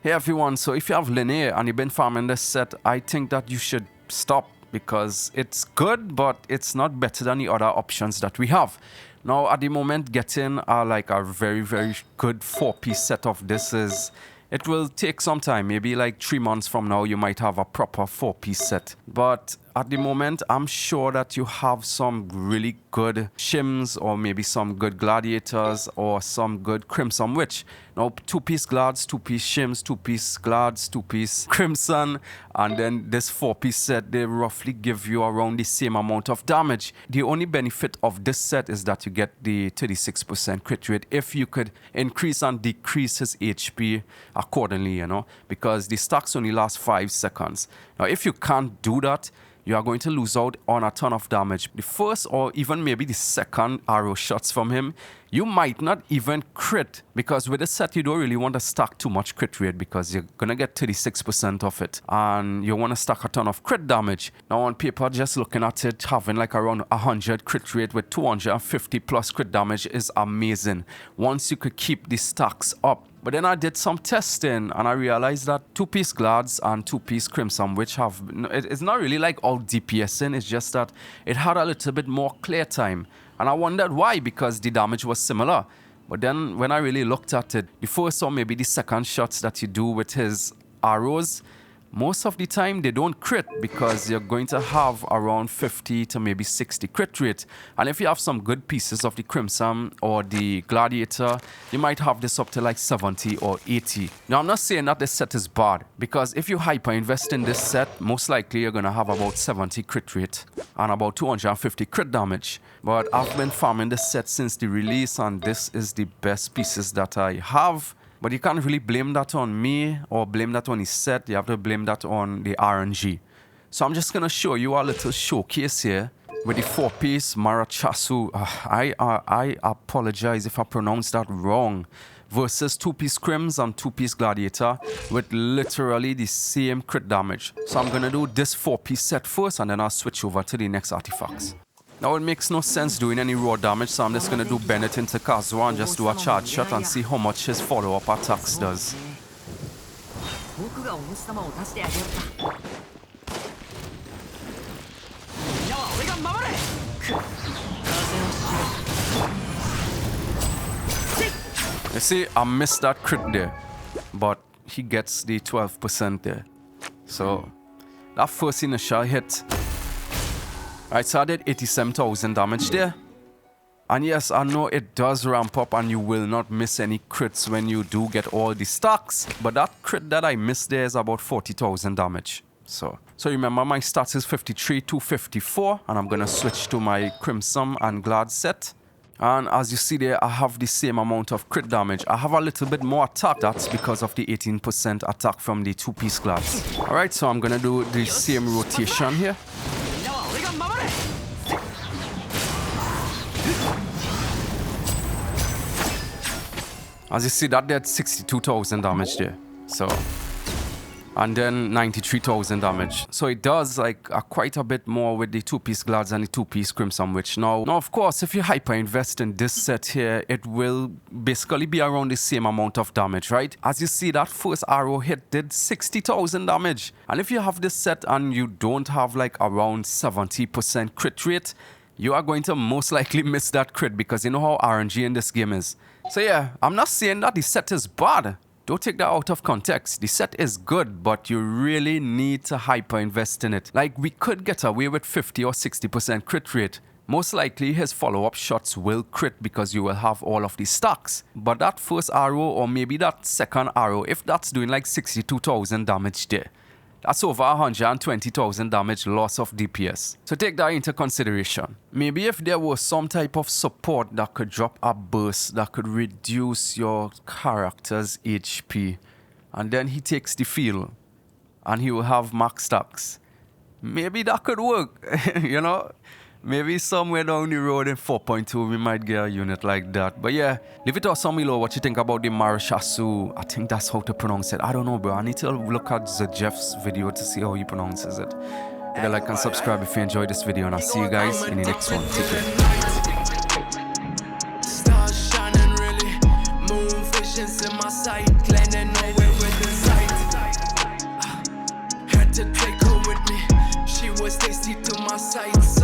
Hey everyone, so if you have Lyney and you've been farming this set, I think that you should stop because it's good, but it's not better than the other options that we have. Now at the moment, getting like a very good 4-piece set of this it will take some time. Maybe like 3 months from now you might have a proper 4-piece set, but at the moment I'm sure that you have some really good shims or maybe some good gladiators or some good crimson witch. Now 2-piece glads, 2-piece shims, 2-piece glads, 2-piece crimson, and then this 4-piece set, they roughly give you around the same amount of damage. The only benefit of this set is that you get the 36% crit rate if you could increase and decrease his HP accordingly, you know, because the stacks only last 5 seconds. Now if you can't do that, you are going to lose out on a ton of damage. The first or even maybe the second arrow shots from him, you might not even crit, because with this set you don't really want to stack too much crit rate because you're gonna get 36% of it and you want to stack a ton of crit damage. Now on paper, just looking at it, having like around 100 crit rate with 250 plus crit damage is amazing once you could keep the stacks up. But then I did some testing and I realized that 2-piece glads and 2-piece crimson witch have, it's not really like all DPSing, it's just that it had a little bit more clear time. And I wondered why, because the damage was similar. But then when I really looked at it, the first or maybe the second shots that you do with his arrows, most of the time they don't crit because you're going to have around 50 to maybe 60 crit rate. And if you have some good pieces of the crimson or the gladiator, you might have this up to like 70 or 80. Now I'm not saying that this set is bad, because if you hyper invest in this set, most likely you're going to have about 70 crit rate and about 250 crit damage. But I've been farming this set since the release and this is the best pieces that I have. But you can't really blame that on me or blame that on the set. You have to blame that on the RNG. So I'm just going to show you a little showcase here with the 4-piece Marechaussee. I apologize if I pronounced that wrong. Versus 2-piece crims and 2-piece gladiator with literally the same crit damage. So I'm going to do this 4-piece set first and then I'll switch over to the next artifacts. Now it makes no sense doing any raw damage, so I'm just going to do Bennett into Kazuha and just do a charge shot and see how much his follow-up attacks does. You see, I missed that crit there, but he gets the 12% there. So that first initial hit. Right, so I did 87,000 damage there. And yes, I know it does ramp up and you will not miss any crits when you do get all the stacks. But that crit that I missed there is about 40,000 damage. So remember, my stats is 53 to 54. And I'm going to switch to my Crimson and Glad set. And as you see there, I have the same amount of crit damage. I have a little bit more attack. That's because of the 18% attack from the 2-piece glads. Alright, so I'm going to do the same rotation here. As you see, that did 62,000 damage there. So, and then 93,000 damage. So it does like quite a bit more with the 2-piece glads and the 2-piece crimson witch. Now of course, if you hyper invest in this set here, it will basically be around the same amount of damage, right? As you see, that first arrow hit did 60,000 damage. And if you have this set and you don't have like around 70% crit rate, you are going to most likely miss that crit because you know how RNG in this game is. So yeah, I'm not saying that the set is bad. Don't take that out of context. The set is good, but you really need to hyper invest in it. Like, we could get away with 50 or 60% crit rate. Most likely his follow-up shots will crit because you will have all of these stacks. But that first arrow or maybe that second arrow, if that's doing like 62,000 damage there, that's over 120,000 damage loss of DPS. So take that into consideration. Maybe if there was some type of support that could drop a burst that could reduce your character's HP, and then he takes the field and he will have max stacks. Maybe that could work, you know? Maybe somewhere down the road in 4.2 we might get a unit like that. But yeah, leave it us some below what you think about the Marechaussee. I think that's how to pronounce it. I don't know, bro. I need to look at the Jeff's video to see how he pronounces it. Hit a like and subscribe if you enjoyed this video, and I'll see you guys in the next one. Take care. Stars shining really, moon visions in my sight, landing nowhere with the sun. to take her with me. She was tasty to my sights.